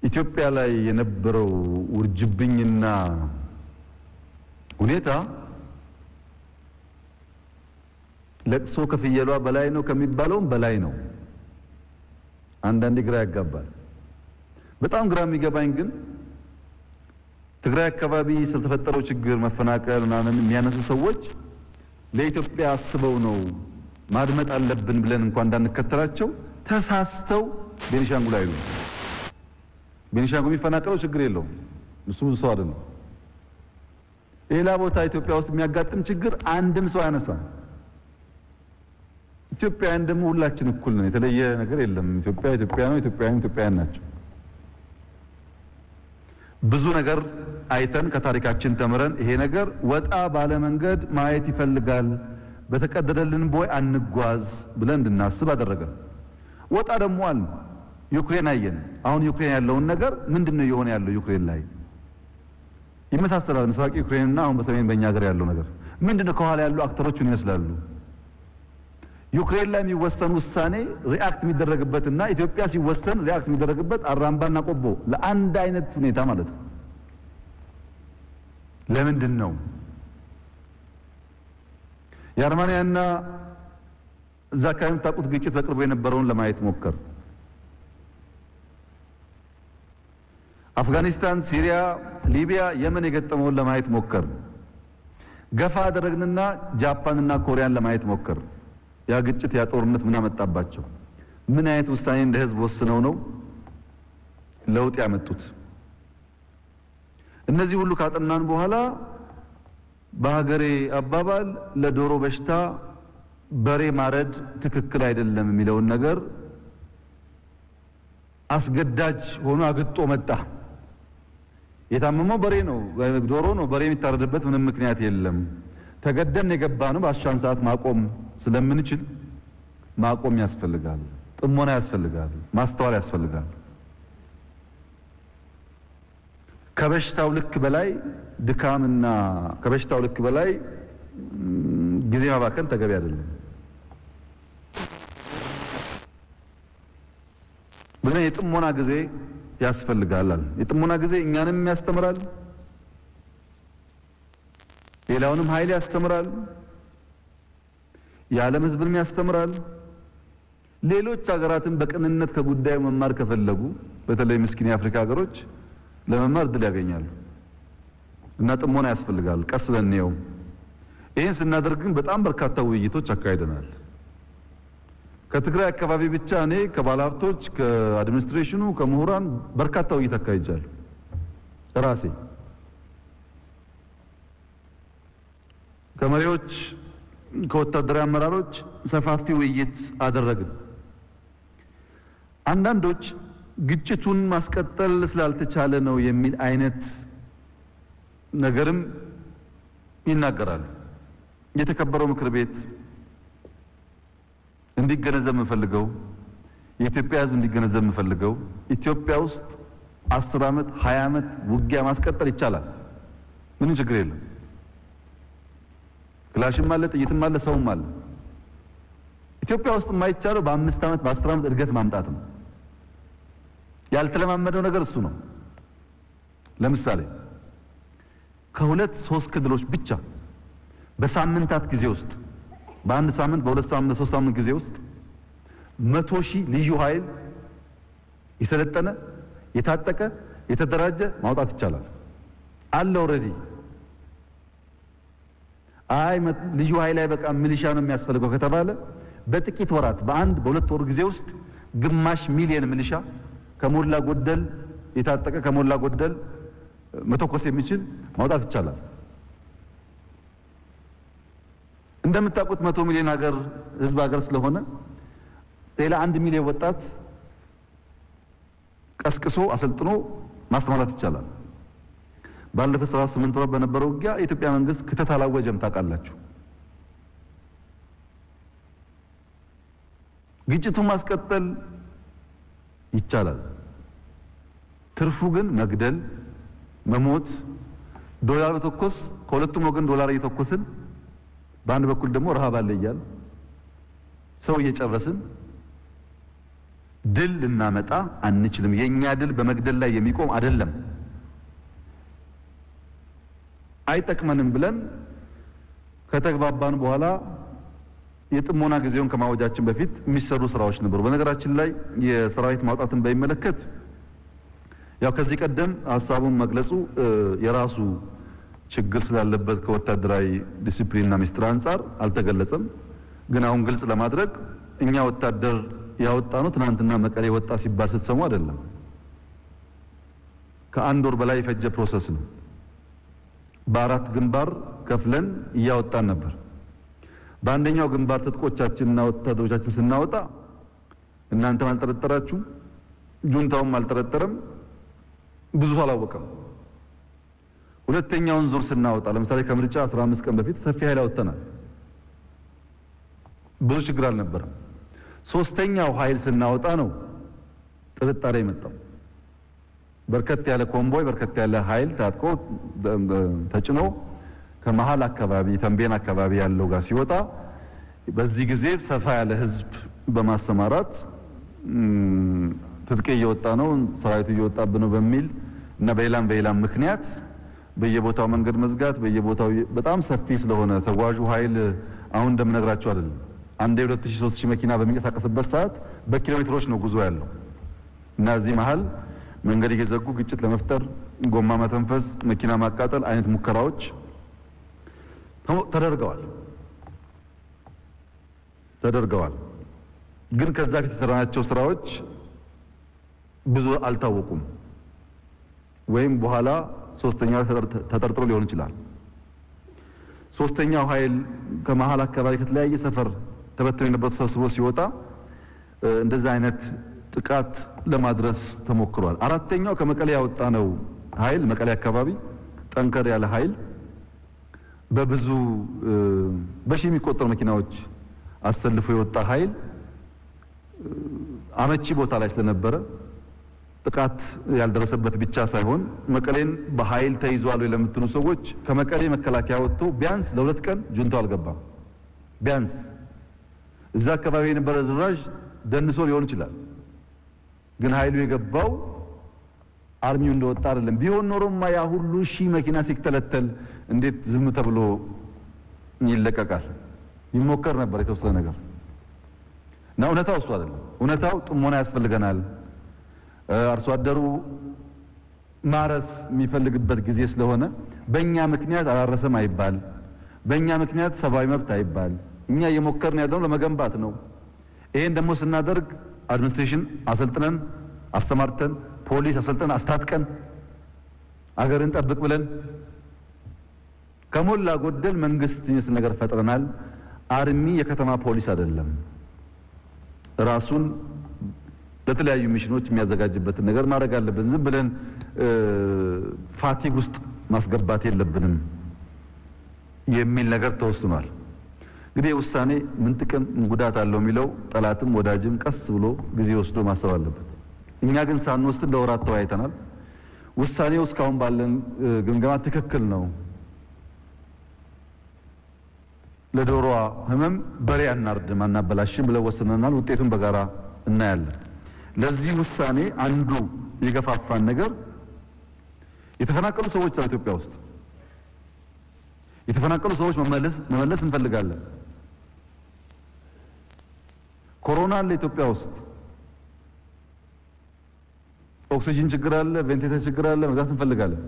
ኢትዮጵያ ላይ የነበረው ውርጅብኝና ሁኔታ ለቅሶ ከፍየሏ በላይ ነው ከሚባለውም በላይ ነው። አንዳንዴ ግራ ያጋባል። በጣም ግራ የሚገባኝ ግን ትግራይ አካባቢ ስለተፈጠረው ችግር መፈናቀል ምናምን የሚያነሱ ሰዎች ለኢትዮጵያ አስበው ነው ማድመጥ አለብን ብለን እንኳን እንዳንከተላቸው ተሳስተው ቤኒሻንጉል አይሉ። ቤኒሻንጉል የሚፈናቀለው ችግር የለውም፣ እሱ ብዙ ሰው አይደለም። ሌላ ቦታ ኢትዮጵያ ውስጥ የሚያጋጥም ችግር አንድም ሰው አያነሳም። ኢትዮጵያውያን ደግሞ ሁላችን እኩል ነን፣ የተለየ ነገር የለም። ኢትዮጵያ ኢትዮጵያ ነው፣ ኢትዮጵያውያን ኢትዮጵያውያን ናቸው። ብዙ ነገር አይተን ከታሪካችን ተምረን ይሄ ነገር ወጣ ባለ መንገድ ማየት ይፈልጋል፣ በተቀደደልን ቦይ አንጓዝ ብለን እንድናስብ አደረገን። ወጣ ደግሞ አለ ዩክሬን አየን። አሁን ዩክሬን ያለውን ነገር ምንድነው የሆነ ያለው? ዩክሬን ላይ ይመሳሰላል ምስራቅ ዩክሬንና አሁን በሰሜን በእኛ ሀገር ያለው ነገር ምንድነው? ከኋላ ያሉ አክተሮች ምን ይመስላሉ? ዩክሬን ላይ የሚወሰን ውሳኔ ሪአክት የሚደረግበትና ኢትዮጵያ ሲወሰን ሪአክት የሚደረግበት አራምባና ቆቦ ለአንድ አይነት ሁኔታ ማለት ነው። ለምንድን ነው? የአርሜኒያና እዛ አካባቢ የምታውቁት ግጭት በቅርቡ የነበረውን ለማየት ሞከር። አፍጋኒስታን፣ ሲሪያ፣ ሊቢያ፣ የመን የገጠመውን ለማየት ሞከር። ገፋ አደረግንና ጃፓንና ኮሪያን ለማየት ሞከር። ያ ግጭት ያ ጦርነት ምን አመጣባቸው? ምን አይነት ውሳኔ እንደ ህዝብ ወስነው ነው ለውጥ ያመጡት? እነዚህ ሁሉ ካጠናን በኋላ በሀገሬ አባባል ለዶሮ በሽታ በሬ ማረድ ትክክል አይደለም የሚለውን ነገር አስገዳጅ ሆኖ አግጦ መጣ። የታመመው በሬ ነው፣ ዶሮ ነው። በሬ የሚታረድበት ምንም ምክንያት የለም። ተገደን የገባነው በአሻን ሰዓት ማቆም ስለምንችል ማቆም ያስፈልጋል። ጥሞና ያስፈልጋል። ማስተዋል ያስፈልጋል። ከበሽታው ልክ በላይ ድካምና ከበሽታው ልክ በላይ ጊዜ ማባከን ተገቢ አይደለም ብለን የጥሞና ጊዜ ያስፈልጋል። የጥሞና ጊዜ እኛንም ያስተምራል፣ ሌላውንም ኃይል ያስተምራል፣ የዓለም ሕዝብንም ያስተምራል። ሌሎች ሀገራትን በቅንነት ከጉዳዩ መማር ከፈለጉ በተለይ ምስኪን የአፍሪካ ሀገሮች ለመማር እድል ያገኛሉ እና ጥሞና ያስፈልጋል። ቀስ ብለን ነው። ይህን ስናደርግ ግን በጣም በርካታ ውይይቶች አካሂደናል። ከትግራይ አካባቢ ብቻ እኔ ከባለሀብቶች፣ ከአድሚኒስትሬሽኑ፣ ከምሁራን በርካታ ውይይት አካሂጃለሁ ራሴ። ከመሪዎች ከወታደራዊ አመራሮች ሰፋፊ ውይይት አደረግን። አንዳንዶች ግጭቱን ማስቀጠል ስላልተቻለ ነው የሚል አይነት ነገርም ይናገራሉ። የተከበረው ምክር ቤት እንዲገነዘብ የምፈልገው የኢትዮጵያ ሕዝብ እንዲገነዘብ የምፈልገው ኢትዮጵያ ውስጥ 10 ዓመት 20 ዓመት ውጊያ ማስቀጠል ይቻላል። ምንም ችግር የለም። ክላሽም አለ፣ ጥይትም አለ፣ ሰውም አለ። ኢትዮጵያ ውስጥ የማይቻለው በ5 ዓመት በ10 ዓመት እድገት ማምጣት ነው። ያልተለማመደው ነገር እሱ ነው። ለምሳሌ ከ2-3 ክልሎች ብቻ በሳምንታት ጊዜ ውስጥ በአንድ ሳምንት በ2 ሳምንት በ3 ሳምንት ጊዜ ውስጥ 100,000 ልዩ ኃይል የሰለጠነ የታጠቀ የተደራጀ ማውጣት ይቻላል። አለ ኦልሬዲ። አይ ልዩ ኃይል ላይ በቃ ሚሊሻ ነው የሚያስፈልገው ከተባለ በጥቂት ወራት በአንድ በ2 ወር ጊዜ ውስጥ ግማሽ ሚሊዮን ሚሊሻ ከሞላ ጎደል የታጠቀ ከሞላ ጎደል መተኮስ የሚችል ማውጣት ይቻላል። እንደምታውቁት 100 ሚሊዮን ህዝብ ሀገር ስለሆነ ሌላ 1 ሚሊዮን ወጣት ቀስቅሶ አሰልጥኖ ማስተማራት ይቻላል። ባለፈው 78 ወራት በነበረው ውጊያ የኢትዮጵያ መንግስት ክተት አላወጀም። ታውቃላችሁ። ግጭቱን ማስቀጠል ይቻላል። ትርፉ ግን መግደል፣ መሞት፣ ዶላር በተኮስ ከሁለቱም ወገን ዶላር እየተኮስን በአንድ በኩል ደግሞ ረሃብ አለ እያል ሰው እየጨረስን ድል ልናመጣ አንችልም። የኛ ድል በመግደል ላይ የሚቆም አይደለም። አይጠቅመንም ብለን ከተግባባን በኋላ የጥሞና ጊዜውን ከማወጃችን በፊት የሚሰሩ ስራዎች ነበሩ። በነገራችን ላይ የሰራዊት ማውጣትን በሚመለከት ያው ከዚህ ቀደም ሐሳቡን መግለጹ የራሱ ችግር ስላለበት ከወታደራዊ ዲሲፕሊንና ሚስጥር አንፃር አልተገለጸም። ግን አሁን ግልጽ ለማድረግ እኛ ወታደር ያወጣነው ትናንትና መቀሌ ወጣ ሲባል ስትሰሙ አይደለም። ከ1 ወር በላይ የፈጀ ፕሮሰስ ነው። በአራት ግንባር ከፍለን እያወጣን ነበር። በአንደኛው ግንባር ትጥቆቻችንና ወታደሮቻችን ስናወጣ እናንተም አልጠረጠራችሁም፣ ጁንታውም አልጠረጠረም፣ ብዙ አላወቀም። ሁለተኛውን ዙር ስናወጣ ለምሳሌ ከምርጫ 15 ቀን በፊት ሰፊ ኃይል አወጣናል፣ ብዙ ችግር አልነበረም። ሶስተኛው ኃይል ስናወጣ ነው ጥርጣሬ የመጣው። በርከት ያለ ኮምቦይ በርከት ያለ ኃይል ታጥቆ ተጭኖ ከመሃል አካባቢ ተንቤን አካባቢ ያለው ጋር ሲወጣ በዚህ ጊዜ ሰፋ ያለ ህዝብ በማሰማራት ትጥቅ እየወጣ ነው፣ ሰራዊቱ እየወጣብን ነው በሚል እና በሌላም ምክንያት በየቦታው መንገድ መዝጋት በየቦታው በጣም ሰፊ ስለሆነ ተጓዡ ኃይል አሁን እንደምነግራችሁ አይደለም። አንዴ 2000-3000 መኪና በሚንቀሳቀስበት ሰዓት በኪሎሜትሮች ነው ጉዞ ያለው እና እዚህ መሃል መንገድ እየዘጉ ግጭት ለመፍጠር ጎማ መተንፈስ፣ መኪና ማቃጠል አይነት ሙከራዎች ተደርገዋል። ግን ከዛ ፊት የተሰራናቸው ስራዎች ብዙ አልታወቁም፣ ወይም በኋላ ሶስተኛው ተጠርጥሮ ሊሆን ይችላል። ሶስተኛው ኃይል ከመሃል አካባቢ ከተለያየ ሰፈር ተበትኖ የነበረው ተሰብስቦ ሲወጣ እንደዛ አይነት ጥቃት ለማድረስ ተሞክሯል። አራተኛው ከመቀሌ ያወጣ ነው ኃይል መቀሌ አካባቢ ጠንከር ያለ ኃይል በብዙ በሺህ የሚቆጠሩ መኪናዎች አሰልፎ የወጣ ኃይል አመቺ ቦታ ላይ ስለነበረ ጥቃት ያልደረሰበት ብቻ ሳይሆን መቀሌን በኃይል ተይዟል ወይ ለምትሉ ሰዎች ከመቀሌ መከላከያ ወጥቶ ቢያንስ ለሁለት ቀን ጁንታው አልገባም። ቢያንስ እዛ አካባቢ የነበረ ዝራዥ ደንሶ ሊሆን ይችላል። ግን ኃይሉ የገባው አርሚው እንደወጣ አይደለም። ቢሆን ኖሮማ ያ ሁሉ ሺህ መኪና ሲከተለተል እንዴት ዝም ተብሎ ይለቀቃል? ይሞከር ነበር የተወሰነ ነገር እና እውነታው እሱ አይደለም። እውነታው ጥሞና ያስፈልገናል። አርሶ አደሩ ማረስ የሚፈልግበት ጊዜ ስለሆነ በእኛ ምክንያት አላረሰም አይባል፣ በእኛ ምክንያት ሰብአዊ መብት አይባል። እኛ እየሞከርን ያለው ለመገንባት ነው። ይሄን ደግሞ ስናደርግ አድሚኒስትሬሽን አሰልጥነን አስተማርተን ፖሊስ አሰልጥነን አስታጥቀን አገርን ጠብቅ ብለን ከሞላ ጎደል መንግስት የሚመስል ነገር ፈጥረናል። አርሚ የከተማ ፖሊስ አይደለም። ራሱን ለተለያዩ ሚሽኖች የሚያዘጋጅበትን ነገር ማድረግ አለብን። ዝም ብለን ፋቲግ ውስጥ ማስገባት የለብንም የሚል ነገር ተወስኗል። እንግዲህ ውሳኔ ምን ጥቅም ጉዳት አለው የሚለው ጠላትም ወዳጅም ቀስ ብሎ ጊዜ ወስዶ ማሰብ አለበት። እኛ ግን ሳንወስን ለወራት ተወያይተናል። ውሳኔው እስካሁን ባለን ግምገማ ትክክል ነው። ለዶሮዋ ህመም በሬ አናርድም አናበላሽም ብለው ወስነናል። ውጤቱን በጋራ እናያለን። ለዚህ ውሳኔ አንዱ የገፋፋን ነገር የተፈናቀሉ ሰዎች አሉ። ኢትዮጵያ ውስጥ የተፈናቀሉ ሰዎች መመለስ እንፈልጋለን። ኮሮና አለ ኢትዮጵያ ውስጥ፣ ኦክሲጅን ችግር አለ፣ ቬንቲሌተር ችግር አለ፣ መግዛት እንፈልጋለን።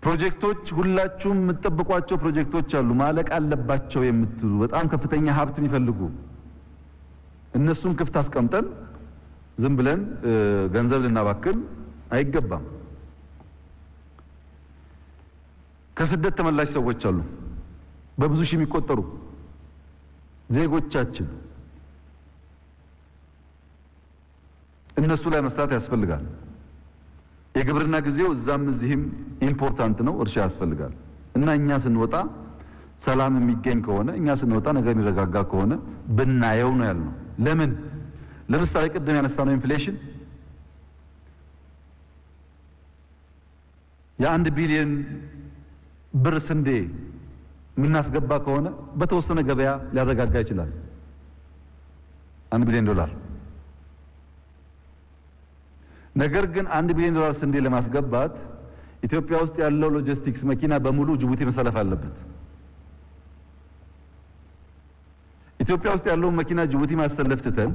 ፕሮጀክቶች ሁላችሁም የምትጠብቋቸው ፕሮጀክቶች አሉ ማለቅ አለባቸው የምትሉ በጣም ከፍተኛ ሀብት የሚፈልጉ እነሱን ክፍት አስቀምጠን ዝም ብለን ገንዘብ ልናባክን አይገባም። ከስደት ተመላሽ ሰዎች አሉ በብዙ ሺህ የሚቆጠሩ ዜጎቻችን። እነሱ ላይ መስራት ያስፈልጋል። የግብርና ጊዜው እዛም እዚህም ኢምፖርታንት ነው። እርሻ ያስፈልጋል እና እኛ ስንወጣ ሰላም የሚገኝ ከሆነ እኛ ስንወጣ ነገር የሚረጋጋ ከሆነ ብናየው ነው ያልነው። ለምን ለምሳሌ ቅድም ያነሳነው ኢንፍሌሽን የ1 ቢሊዮን ብር ስንዴ የምናስገባ ከሆነ በተወሰነ ገበያ ሊያረጋጋ ይችላል። 1 ቢሊዮን ዶላር። ነገር ግን 1 ቢሊዮን ዶላር ስንዴ ለማስገባት ኢትዮጵያ ውስጥ ያለው ሎጂስቲክስ መኪና በሙሉ ጅቡቲ መሰለፍ አለበት። ኢትዮጵያ ውስጥ ያለው መኪና ጅቡቲ ማሰለፍ ትተን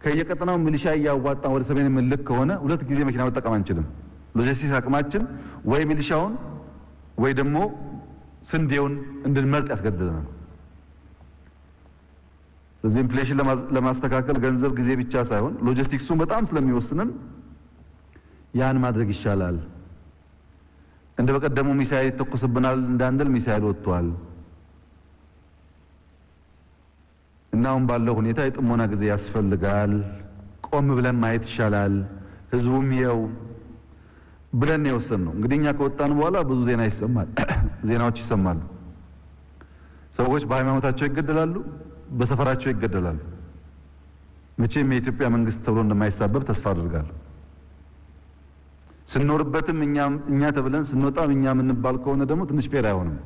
ከየቀጠናው ሚሊሻ ያዋጣን ወደ ሰሜን ምልክ ከሆነ ሁለት ጊዜ መኪና መጠቀም አንችልም። ሎጂስቲክስ አቅማችን ወይ ሚሊሻውን ወይ ደግሞ ስንዴውን እንድንመርጥ ያስገድደናል። ስለዚህ ኢንፍሌሽን ለማስተካከል ገንዘብ ጊዜ ብቻ ሳይሆን ሎጂስቲክሱን በጣም ስለሚወስነን ያን ማድረግ ይሻላል እንደ በቀደሙ ሚሳኤል ይተኮስብናል እንዳንደል ሚሳኤል ወጥቷል። እና አሁን ባለው ሁኔታ የጥሞና ጊዜ ያስፈልጋል። ቆም ብለን ማየት ይሻላል። ህዝቡም ይኸው ብለን የወሰንነው እንግዲህ እኛ ከወጣን በኋላ ብዙ ዜና ይሰማል፣ ዜናዎች ይሰማሉ። ሰዎች በሃይማኖታቸው ይገደላሉ፣ በሰፈራቸው ይገደላሉ። መቼም የኢትዮጵያ መንግስት ተብሎ እንደማይሳበብ ተስፋ አድርጋለሁ። ስንኖርበትም እኛ ተብለን ስንወጣም እኛ የምንባል ከሆነ ደግሞ ትንሽ ፌር አይሆንም።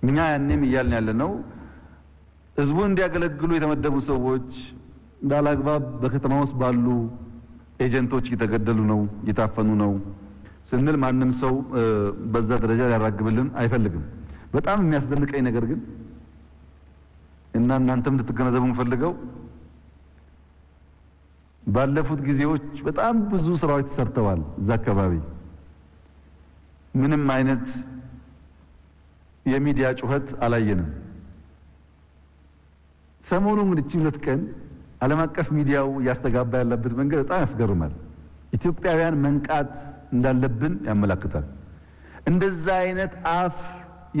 እኛ ያኔም እያልን ያለነው ህዝቡን እንዲያገለግሉ የተመደቡ ሰዎች ባላግባብ በከተማ ውስጥ ባሉ ኤጀንቶች እየተገደሉ ነው፣ እየታፈኑ ነው ስንል ማንም ሰው በዛ ደረጃ ሊያራግብልን አይፈልግም። በጣም የሚያስደንቀኝ ነገር ግን እና እናንተም እንድትገነዘቡ የምፈልገው ባለፉት ጊዜዎች በጣም ብዙ ስራዎች ተሰርተዋል። እዛ አካባቢ ምንም አይነት የሚዲያ ጩኸት አላየንም። ሰሞኑን እንግዲህ ሁለት ቀን ዓለም አቀፍ ሚዲያው ያስተጋባ ያለበት መንገድ በጣም ያስገርማል። ኢትዮጵያውያን መንቃት እንዳለብን ያመለክታል። እንደዛ አይነት አፍ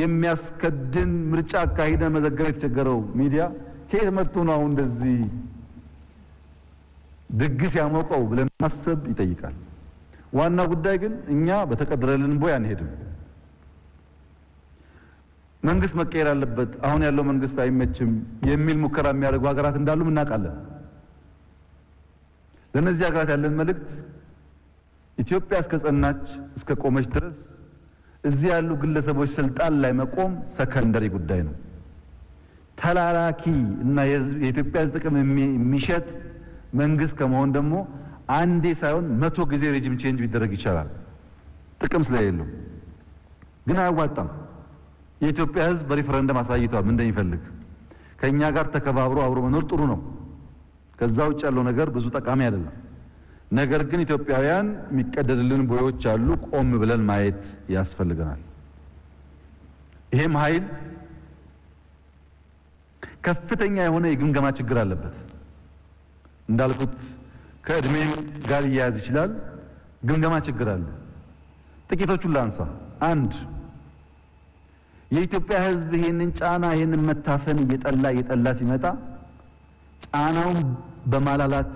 የሚያስከድን ምርጫ አካሂደ መዘገብ የተቸገረው ሚዲያ ከየት መጥቶ ነው አሁን እንደዚህ ድግስ ያሞቀው ብለን ማሰብ ይጠይቃል። ዋና ጉዳይ ግን እኛ በተቀደረልን ቦይ አንሄድም። መንግስት መቀየር አለበት፣ አሁን ያለው መንግስት አይመችም የሚል ሙከራ የሚያደርጉ ሀገራት እንዳሉ እናውቃለን። ለነዚህ ሀገራት ያለን መልእክት ኢትዮጵያ እስከ ጸናች እስከ ቆመች ድረስ እዚህ ያሉ ግለሰቦች ስልጣን ላይ መቆም ሰከንደሪ ጉዳይ ነው። ተላላኪ እና የኢትዮጵያ ጥቅም የሚሸጥ መንግስት ከመሆን ደግሞ አንዴ ሳይሆን 100 ጊዜ ሬጂም ቼንጅ ቢደረግ ይቻላል። ጥቅም ስለሌለው ግን አያዋጣም። የኢትዮጵያ ህዝብ በሪፈረንደም አሳይቷል ምን እንደሚፈልግ። ከኛ ጋር ተከባብሮ አብሮ መኖር ጥሩ ነው። ከዛ ውጭ ያለው ነገር ብዙ ጠቃሚ አይደለም። ነገር ግን ኢትዮጵያውያን የሚቀደድልን ቦዮች አሉ። ቆም ብለን ማየት ያስፈልገናል። ይሄም ኃይል ከፍተኛ የሆነ የግምገማ ችግር አለበት። እንዳልኩት ከእድሜም ጋር ይያያዝ ይችላል። ግምገማ ችግር አለ። ጥቂቶቹን ላንሳ። አንድ የኢትዮጵያ ህዝብ ይሄንን ጫና ይሄንን መታፈን እየጠላ ሲመጣ ጫናውን በማላላት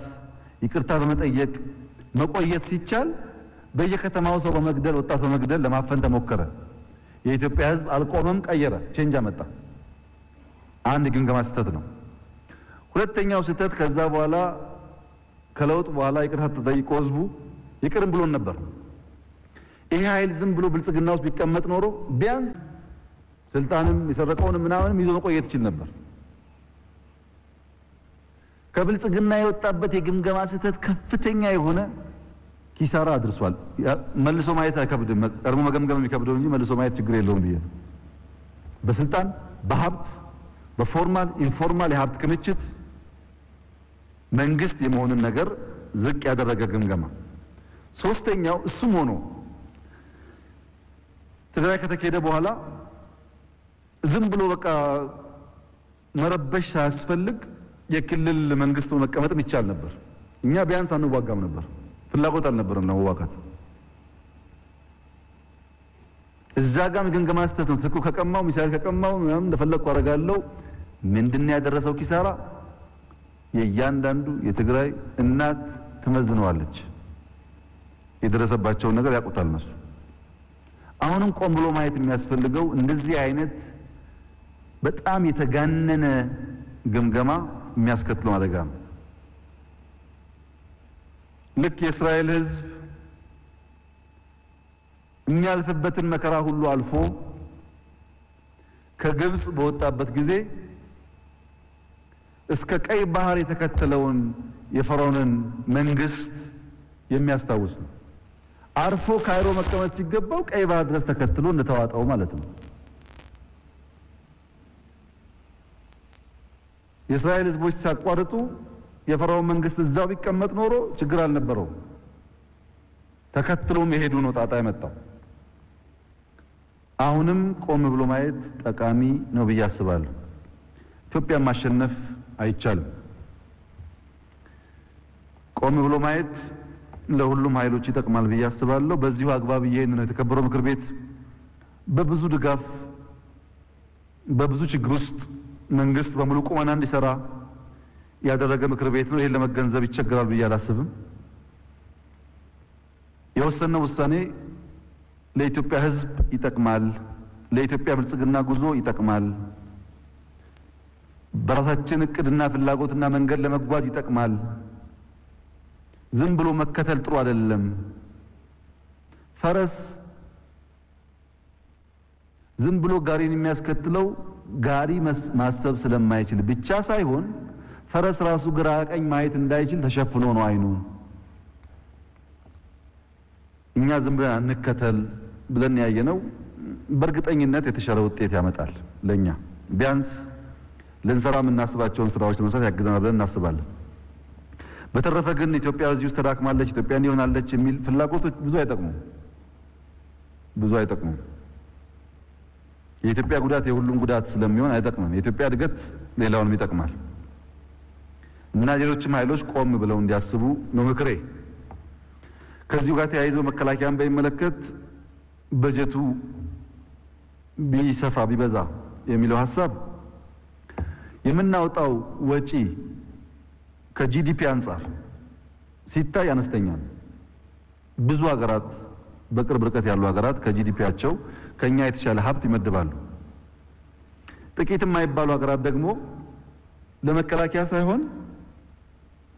ይቅርታ በመጠየቅ መቆየት ሲቻል በየከተማው ሰው በመግደል ወጣት በመግደል ለማፈን ተሞከረ። የኢትዮጵያ ህዝብ አልቆመም፣ ቀየረ፣ ቼንጅ አመጣ። አንድ ግምገማ ስህተት ነው። ሁለተኛው ስህተት ከዛ በኋላ ከለውጥ በኋላ ይቅርታ ተጠይቆ ህዝቡ ይቅርም ብሎን ነበር። ይሄ ኃይል ዝም ብሎ ብልጽግና ውስጥ ቢቀመጥ ኖሮ ቢያንስ ስልጣንም የሰረቀውንም ምናምንም ይዞ መቆየት ይችል ነበር። ከብልጽግና የወጣበት የግምገማ ስህተት ከፍተኛ የሆነ ኪሳራ አድርሷል። መልሶ ማየት አይከብድም። ቀድሞ መገምገም የሚከብደው እንጂ መልሶ ማየት ችግር የለውም ብዬ በስልጣን በሀብት በፎርማል ኢንፎርማል የሀብት ክምችት መንግስት የመሆንን ነገር ዝቅ ያደረገ ግምገማ። ሶስተኛው እሱም ሆኖ ትግራይ ከተካሄደ በኋላ ዝም ብሎ በቃ መረበሽ ሳያስፈልግ የክልል መንግስቱ መቀመጥም ይቻል ነበር። እኛ ቢያንስ አንዋጋም ነበር፣ ፍላጎት አልነበረም ለመዋጋት። እዛ ጋር ግምገማ ስህተት ነው። ትኩ ከቀማው ሚሳኤል ከቀማው ምናምን እንደፈለኩ አደርጋለሁ። ምንድነው ያደረሰው ኪሳራ? የእያንዳንዱ የትግራይ እናት ትመዝነዋለች። የደረሰባቸውን ነገር ያውቁታል እነሱ። አሁንም ቆም ብሎ ማየት የሚያስፈልገው እንደዚህ አይነት በጣም የተጋነነ ግምገማ የሚያስከትለው አደጋ ነው። ልክ የእስራኤል ህዝብ የሚያልፍበትን መከራ ሁሉ አልፎ ከግብጽ በወጣበት ጊዜ እስከ ቀይ ባህር የተከተለውን የፈርዖንን መንግስት የሚያስታውስ ነው። አርፎ ካይሮ መቀመጥ ሲገባው ቀይ ባህር ድረስ ተከትሎ እንደተዋጣው ማለት ነው። የእስራኤል ህዝቦች ሲያቋርጡ የፈርዖን መንግስት እዛው ቢቀመጥ ኖሮ ችግር አልነበረውም። ተከትሎም የሄዱ ነው ጣጣ የመጣው። አሁንም ቆም ብሎ ማየት ጠቃሚ ነው ብዬ አስባለሁ። ኢትዮጵያን ማሸነፍ አይቻልም። ቆም ብሎ ማየት ለሁሉም ኃይሎች ይጠቅማል ብዬ አስባለሁ። በዚሁ አግባብ ይሄን የተከበረው ምክር ቤት በብዙ ድጋፍ በብዙ ችግር ውስጥ መንግስት በሙሉ ቁመና እንዲሰራ ያደረገ ምክር ቤት ነው። ይሄን ለመገንዘብ ይቸግራል ብዬ አላስብም። የወሰነው ውሳኔ ለኢትዮጵያ ሕዝብ ይጠቅማል፣ ለኢትዮጵያ ብልጽግና ጉዞ ይጠቅማል፣ በራሳችን እቅድና ፍላጎትና መንገድ ለመጓዝ ይጠቅማል። ዝም ብሎ መከተል ጥሩ አይደለም። ፈረስ ዝም ብሎ ጋሪን የሚያስከትለው ጋሪ ማሰብ ስለማይችል ብቻ ሳይሆን ፈረስ ራሱ ግራ ቀኝ ማየት እንዳይችል ተሸፍኖ ነው አይኑ። እኛ ዝም ብለን አንከተል ብለን ያየነው በእርግጠኝነት የተሻለ ውጤት ያመጣል። ለኛ ቢያንስ ልንሰራ የምናስባቸውን ስራዎች ለመስራት ያግዘናል ብለን እናስባለን። በተረፈ ግን ኢትዮጵያ እዚህ ውስጥ ተዳክማለች፣ ኢትዮጵያ እንዲሆናለች የሚል ፍላጎቶች ብዙ አይጠቅሙም። የኢትዮጵያ ጉዳት የሁሉም ጉዳት ስለሚሆን አይጠቅምም። የኢትዮጵያ እድገት ሌላውንም ይጠቅማል እና ሌሎችም ኃይሎች ቆም ብለው እንዲያስቡ ነው ምክሬ። ከዚሁ ጋር ተያይዞ መከላከያን በሚመለከት በጀቱ ቢሰፋ ቢበዛ የሚለው ሐሳብ የምናወጣው ወጪ ከጂዲፒ አንፃር ሲታይ አነስተኛ ነው። ብዙ ሀገራት በቅርብ ርቀት ያሉ ሀገራት ከጂዲፒያቸው ከኛ የተሻለ ሀብት ይመድባሉ። ጥቂት የማይባሉ ሀገራት ደግሞ ለመከላከያ ሳይሆን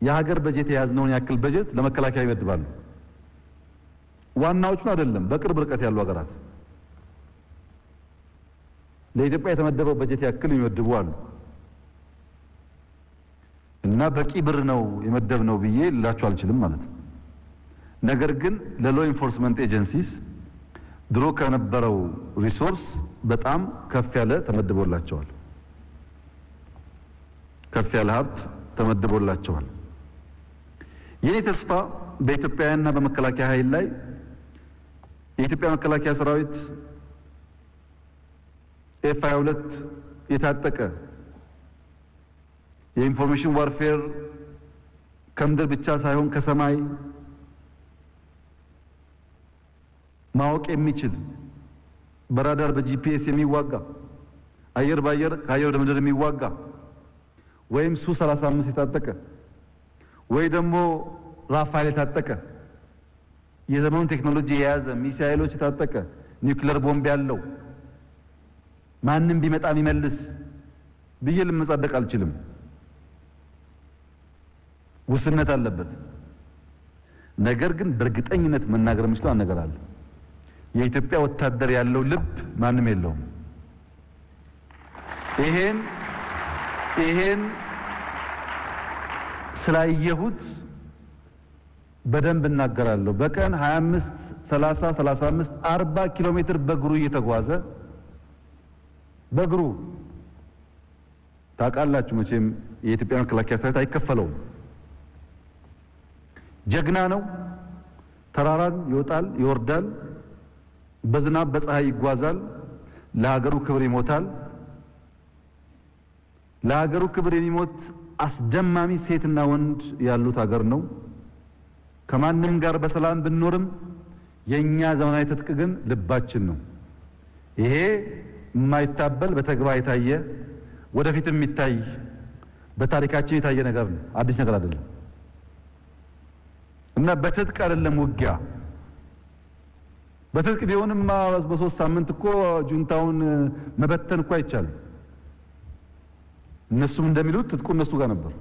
የሀገር በጀት የያዝነውን ያክል በጀት ለመከላከያ ይመድባሉ። ዋናዎቹን አይደለም፣ በቅርብ ርቀት ያሉ ሀገራት ለኢትዮጵያ የተመደበው በጀት ያክል ይመድቡ አሉ እና በቂ ብር ነው የመደብነው ብዬ ልላችሁ አልችልም ማለት ነው። ነገር ግን ለሎ ኢንፎርስመንት ኤጀንሲስ ድሮ ከነበረው ሪሶርስ በጣም ከፍ ያለ ተመድቦላቸዋል፣ ከፍ ያለ ሀብት ተመድቦላቸዋል። የኔ ተስፋ በኢትዮጵያውያንና በመከላከያ ኃይል ላይ የኢትዮጵያ መከላከያ ሰራዊት F22 የታጠቀ የኢንፎርሜሽን ዋርፌር ከምድር ብቻ ሳይሆን ከሰማይ ማወቅ የሚችል በራዳር በጂፒኤስ የሚዋጋ አየር ባየር ከአየር ወደ ምድር የሚዋጋ ወይም ሱ35 የታጠቀ ወይ ደግሞ ራፋኤል የታጠቀ የዘመኑን ቴክኖሎጂ የያዘ ሚሳኤሎች የታጠቀ ኒውክሌር ቦምብ ያለው ማንንም ቢመጣ የሚመልስ ብዬ ልመጻደቅ አልችልም። ውስንነት አለበት። ነገር ግን በእርግጠኝነት መናገር የምችለው ነገር አለ። የኢትዮጵያ ወታደር ያለው ልብ ማንም የለውም። ይሄን ስላየሁት በደንብ እናገራለሁ። በቀን 25 30 35 40 ኪሎ ሜትር በእግሩ እየተጓዘ በእግሩ ታውቃላችሁ መቼም የኢትዮጵያ መከላከያ ሰራዊት አይከፈለውም። ጀግና ነው። ተራራን ይወጣል ይወርዳል፣ በዝናብ በፀሐይ ይጓዛል፣ ለሀገሩ ክብር ይሞታል። ለሀገሩ ክብር የሚሞት አስደማሚ ሴትና ወንድ ያሉት ሀገር ነው። ከማንም ጋር በሰላም ብንኖርም የኛ ዘመናዊ ትጥቅ ግን ልባችን ነው። ይሄ የማይታበል በተግባር የታየ ወደፊትም የሚታይ በታሪካችን የታየ ነገር ነው። አዲስ ነገር አይደለም እና በትጥቅ አይደለም ውጊያ። በትጥቅ ቢሆንማ በ3 ሳምንት እኮ ጁንታውን መበተን እኮ አይቻልም። እነሱም እንደሚሉት ትጥቁ እነሱ ጋር ነበር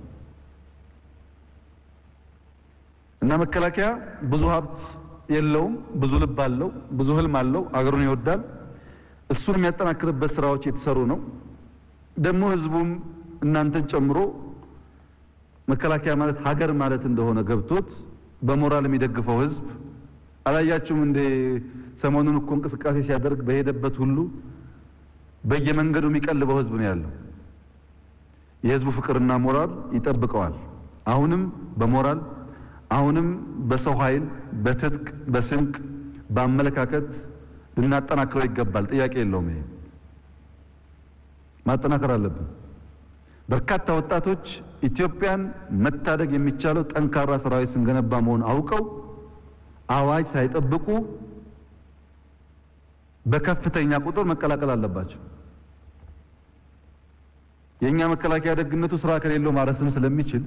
እና መከላከያ ብዙ ሀብት የለውም፣ ብዙ ልብ አለው፣ ብዙ ህልም አለው፣ አገሩን ይወዳል። እሱን የሚያጠናክርበት ስራዎች የተሰሩ ነው። ደግሞ ህዝቡም እናንተን ጨምሮ መከላከያ ማለት ሀገር ማለት እንደሆነ ገብቶት በሞራል የሚደግፈው ህዝብ አላያችሁም እንደ ሰሞኑን እኮ እንቅስቃሴ ሲያደርግ በሄደበት ሁሉ በየመንገዱ የሚቀልበው ህዝብ ነው ያለው። የህዝቡ ፍቅርና ሞራል ይጠብቀዋል። አሁንም በሞራል አሁንም በሰው ኃይል በትጥቅ በስንቅ በአመለካከት ልናጠናክረው ይገባል። ጥያቄ የለውም። ይሄ ማጠናከር አለብን። በርካታ ወጣቶች ኢትዮጵያን መታደግ የሚቻለው ጠንካራ ሰራዊት ስንገነባ መሆን አውቀው አዋጅ ሳይጠብቁ በከፍተኛ ቁጥር መቀላቀል አለባቸው። የኛ መከላከያ ደግነቱ ስራ ከሌለው ማረስም ስለሚችል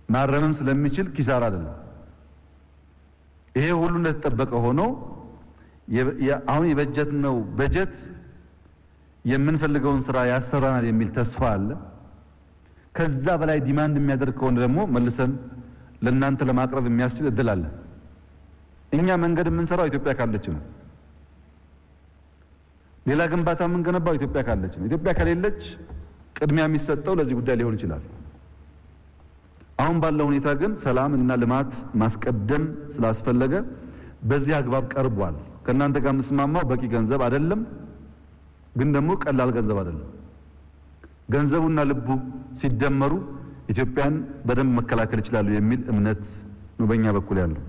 ማረምም ስለሚችል ኪሳራ አይደለም። ይሄ ሁሉ እንደተጠበቀ ሆኖ አሁን የበጀትነው በጀት የምንፈልገውን ስራ ያሰራናል የሚል ተስፋ አለ። ከዛ በላይ ዲማንድ የሚያደርግ ከሆነ ደግሞ መልሰን ለእናንተ ለማቅረብ የሚያስችል እድል አለ። እኛ መንገድ የምንሰራው ኢትዮጵያ ካለች ነው። ሌላ ግንባታ የምንገነባው ኢትዮጵያ ካለች ነው። ኢትዮጵያ ከሌለች ቅድሚያ የሚሰጠው ለዚህ ጉዳይ ሊሆን ይችላል። አሁን ባለው ሁኔታ ግን ሰላም እና ልማት ማስቀደም ስላስፈለገ በዚህ አግባብ ቀርቧል። ከእናንተ ጋር የምስማማው በቂ ገንዘብ አይደለም፣ ግን ደግሞ ቀላል ገንዘብ አይደለም። ገንዘቡና ልቡ ሲደመሩ ኢትዮጵያን በደንብ መከላከል ይችላሉ የሚል እምነት ነው በእኛ በኩል ያለው።